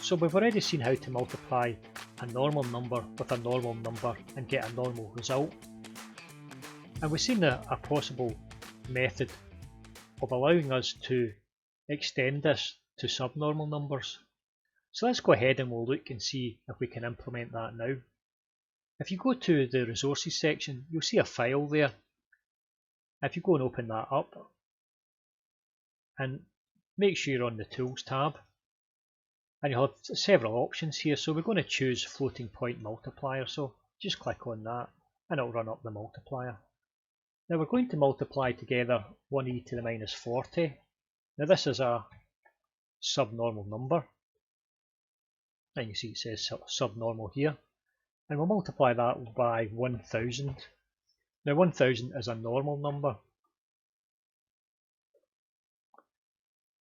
So we've already seen how to multiply a normal number with a normal number and get a normal result. And we've seen a possible method of allowing us to extend this to subnormal numbers. So let's go ahead and we'll look and see if we can implement that now. If you go to the resources section, you'll see a file there. If you go and open that up and make sure you're on the Tools tab, and you'll have several options here. So we're going to choose floating point multiplier, so just click on that and it'll run up the multiplier. Now we're going to multiply together 1e to the minus 40. Now this is a subnormal number, and you see it says subnormal here, and we'll multiply that by 1000. Now 1000 is a normal number.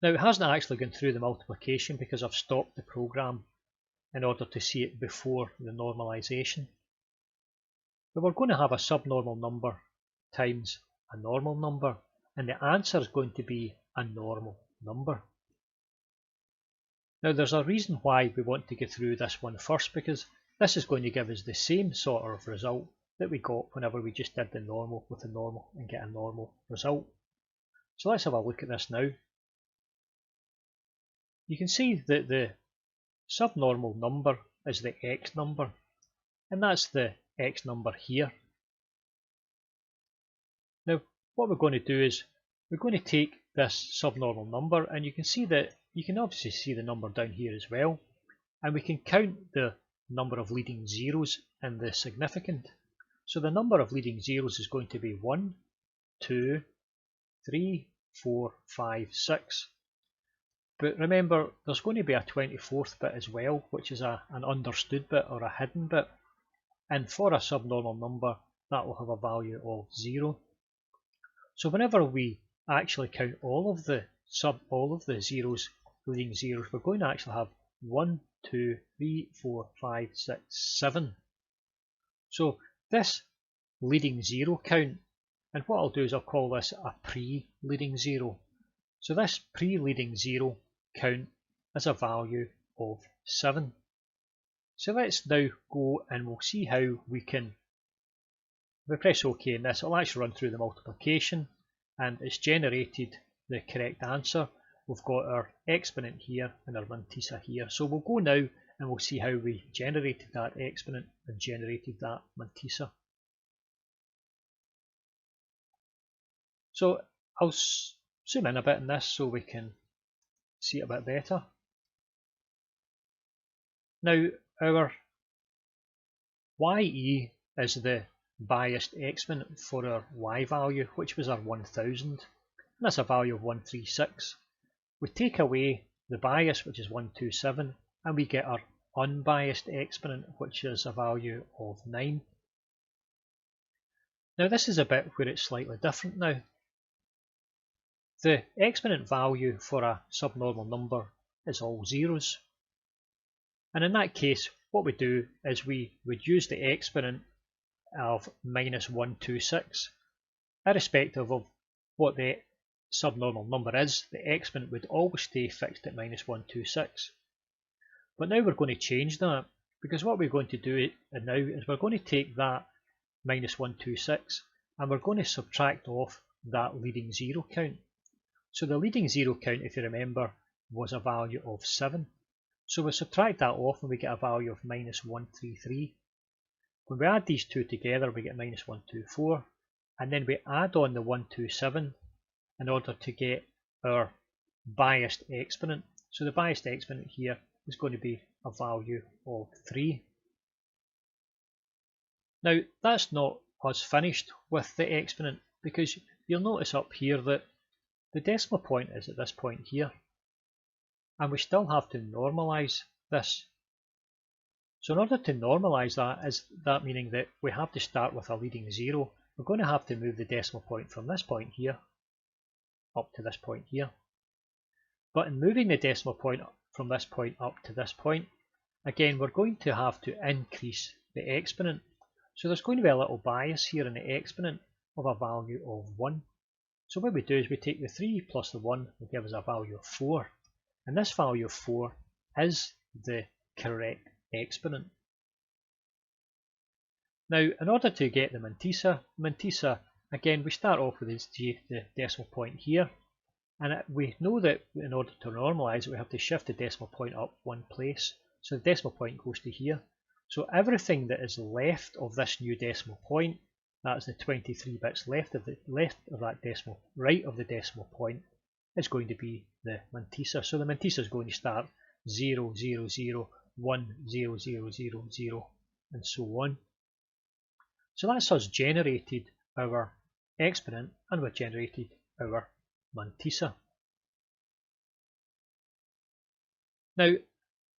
Now it hasn't actually gone through the multiplication because I've stopped the program in order to see it before the normalization. But we're going to have a subnormal number times a normal number, and the answer is going to be a normal number. Now there's a reason why we want to go through this one first, because this is going to give us the same sort of result that we got whenever we just did the normal with the normal and get a normal result. So let's have a look at this now. You can see that the subnormal number is the x number, and that's the x number here. Now what we're going to do is we're going to take this subnormal number, and you can see that you can obviously see the number down here as well, and we can count the number of leading zeros in the significand. So the number of leading zeros is going to be 1, 2, 3, 4, 5, 6. But remember, there's going to be a 24th bit as well, which is an understood bit or a hidden bit. And for a subnormal number, that will have a value of 0. So whenever we actually count all of the zeros, leading zeros, we're going to actually have 1, 2, 3, 4, 5, 6, 7. So this leading zero count, and what I'll do is I'll call this a pre-leading zero. So this pre-leading zero count is a value of 7. So let's now go and we'll see how we can, if we press OK in this, it'll actually run through the multiplication and it's generated the correct answer. We've got our exponent here and our mantissa here. So we'll go now and we'll see how we generated that exponent and generated that mantissa. So I'll zoom in a bit in this so we can see it a bit better. Now our ye is the biased exponent for our y value, which was our 1000, and that's a value of 136. We take away the bias, which is 127, and we get our unbiased exponent, which is a value of 9. Now this is a bit where it's slightly different now. The exponent value for a subnormal number is all zeros, and in that case what we do is we would use the exponent of minus 126. Irrespective of what the subnormal number is, the exponent would always stay fixed at minus 126. But now we're going to change that, because what we're going to do now is we're going to take that minus 126 and we're going to subtract off that leading zero count. So the leading zero count, if you remember, was a value of 7. So we subtract that off and we get a value of minus 133. When we add these two together, we get minus 124, and then we add on the 127 in order to get our biased exponent. So the biased exponent here is going to be a value of 3. Now that's not us finished with the exponent, because you'll notice up here that the decimal point is at this point here, and we still have to normalise this. So in order to normalise that meaning that we have to start with a leading zero, we're going to have to move the decimal point from this point here up to this point here. But in moving the decimal point from this point up to this point, again we're going to have to increase the exponent. So there's going to be a little bias here in the exponent of a value of 1. So what we do is we take the 3 plus the 1 will give us a value of 4. And this value of 4 is the correct exponent. Now, in order to get the Mantissa, again, we start off with the decimal point here, and we know that in order to normalise it, we have to shift the decimal point up one place. So the decimal point goes to here. So everything that is left of this new decimal point, that's the 23 bits left of that decimal, right of the decimal point, is going to be the Mantissa. So the Mantissa is going to start 0, 0, 0, 1, 0, 0, 0, 0, and so on. So that's us generated our exponent, and we've generated our Mantissa. Now,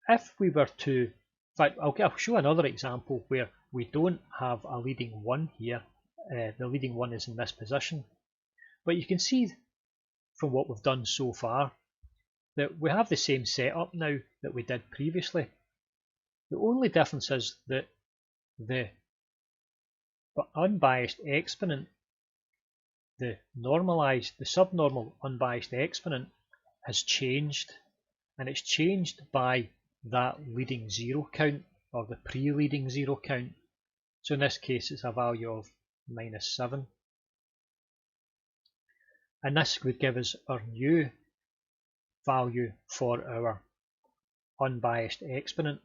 if we were to, in fact, I'll show another example where we don't have a leading 1 here. The leading 1 is in this position. But you can see from what we've done so far that we have the same setup now that we did previously. The only difference is that the unbiased exponent, the subnormal unbiased exponent has changed, and it's changed by that leading 0 count, or the pre-leading 0 count. So in this case it's a value of -7, and this would give us our new value for our unbiased exponent.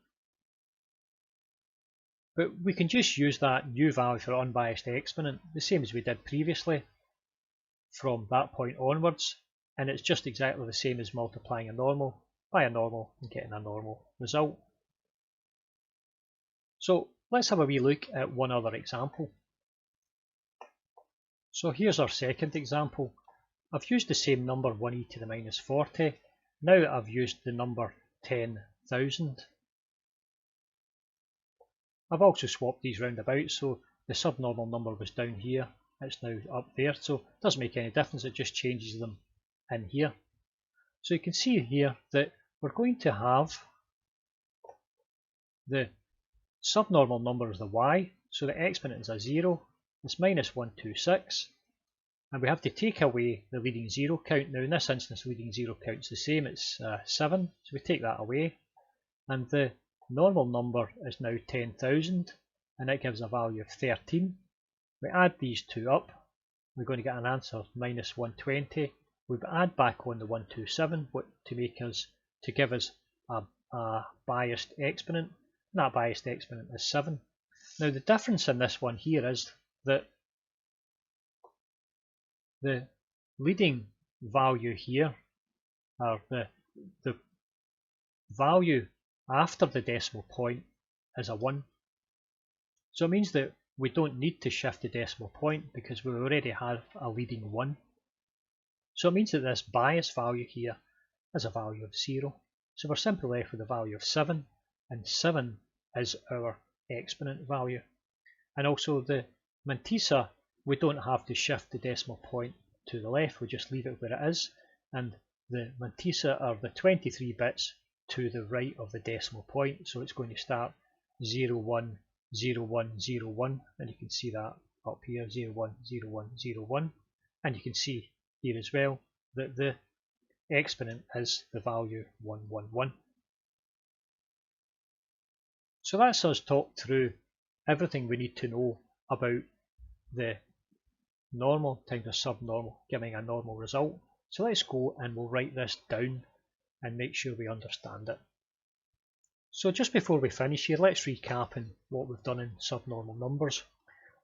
But we can just use that new value for unbiased exponent the same as we did previously from that point onwards, and it's just exactly the same as multiplying a normal by a normal and getting a normal result. So let's have a wee look at one other example. So here's our second example. I've used the same number 1e to the -40. Now I've used the number 10,000. I've also swapped these round about, so the subnormal number was down here, it's now up there, so it doesn't make any difference, it just changes them in here. So you can see here that we're going to have the subnormal number is the y, so the exponent is a 0, it's -126, and we have to take away the leading 0 count. Now in this instance, leading 0 count is the same, it's 7, so we take that away, and the normal number is now 10,000, and it gives a value of 13. We add these two up, we're going to get an answer of -120. We add back on the 127 to give us a biased exponent, and that biased exponent is 7. Now the difference in this one here is that the leading value here, or the value after the decimal point, is a 1. So it means that we don't need to shift the decimal point because we already have a leading 1. So it means that this bias value here is a value of 0. So we're simply left with a value of 7, and 7 is our exponent value. And also the Mantissa, we don't have to shift the decimal point to the left, we just leave it where it is, and the Mantissa are the 23 bits to the right of the decimal point, so it's going to start 0, 1, 0, 1, 0, 1, and you can see that up here, 0, 1, 0, 1, 0, 1, and you can see here as well that the exponent is the value 1, 1, 1. So that's us talked through everything we need to know about the normal times a subnormal giving a normal result. So let's go and we'll write this down and make sure we understand it. So just before we finish here, let's recap on what we've done in subnormal numbers.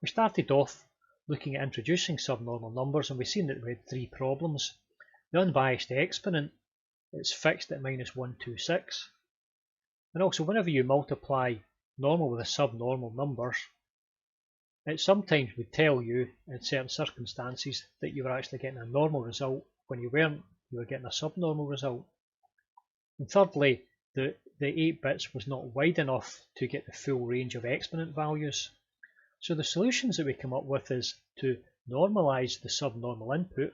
We started off looking at introducing subnormal numbers, and we've seen that we had 3 problems. The unbiased exponent, it's fixed at -126, and also whenever you multiply normal with a subnormal numbers, it sometimes would tell you in certain circumstances that you were actually getting a normal result when you weren't, you were getting a subnormal result. And thirdly, the 8 bits was not wide enough to get the full range of exponent values. So the solutions that we come up with is to normalise the subnormal input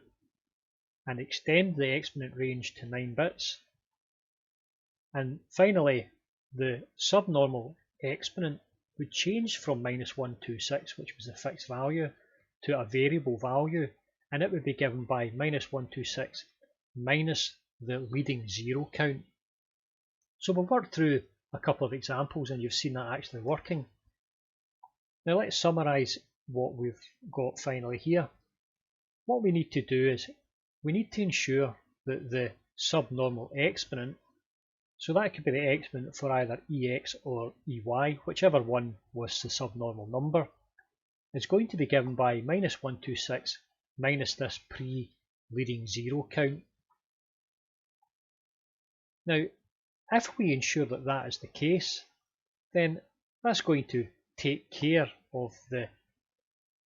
and extend the exponent range to 9 bits. And finally, the subnormal exponent would change from -126, which was a fixed value, to a variable value, and it would be given by -126 minus the leading 0 count. So we've worked through a couple of examples and you've seen that actually working. Now let's summarise what we've got finally here. What we need to do is we need to ensure that the subnormal exponent, so that could be the exponent for either EX or EY, whichever one was the subnormal number, is going to be given by -126 minus this pre-leading zero count. Now, if we ensure that that is the case, then that's going to take care of the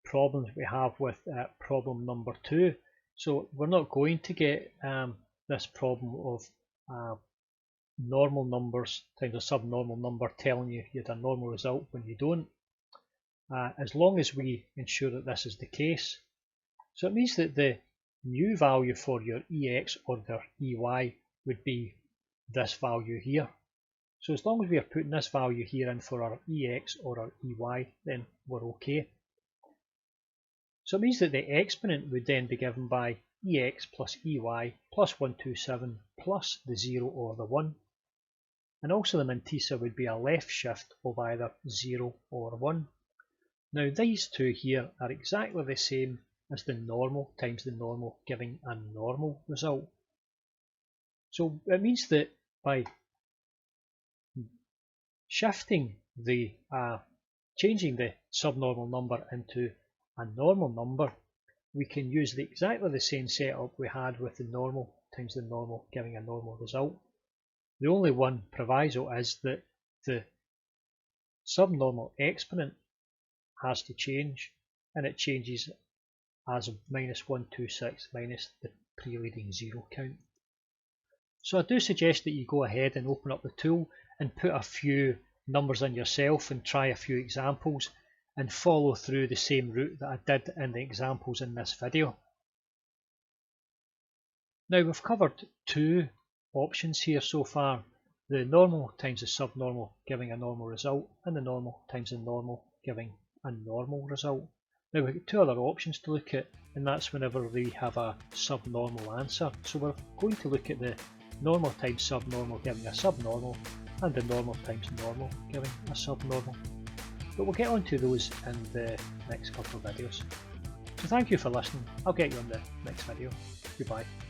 problems we have with problem number 2. So we're not going to get this problem of normal numbers times a subnormal number telling you you had a normal result when you don't, as long as we ensure that this is the case. So it means that the new value for your EX or your EY would be this value here. So as long as we are putting this value here in for our EX or our EY, then we're okay. So it means that the exponent would then be given by EX plus EY plus 127 plus the 0 or the 1. And also the Mantissa would be a left shift of either 0 or 1. Now these two here are exactly the same as the normal times the normal, giving a normal result. So it means that by shifting the changing the subnormal number into a normal number, we can use exactly the same setup we had with the normal times the normal, giving a normal result. The only one proviso is that the subnormal exponent has to change, and it changes as -126 minus the pre-leading zero count. So I do suggest that you go ahead and open up the tool and put a few numbers in yourself and try a few examples and follow through the same route that I did in the examples in this video. Now we've covered two options here so far, the normal times the subnormal giving a normal result, and the normal times the normal giving a normal result. Now we've got two other options to look at, and that's whenever we have a subnormal answer. So we're going to look at the normal times subnormal giving a subnormal, and the normal times normal giving a subnormal. But we'll get onto those in the next couple of videos. So thank you for listening. I'll get you on the next video. Goodbye.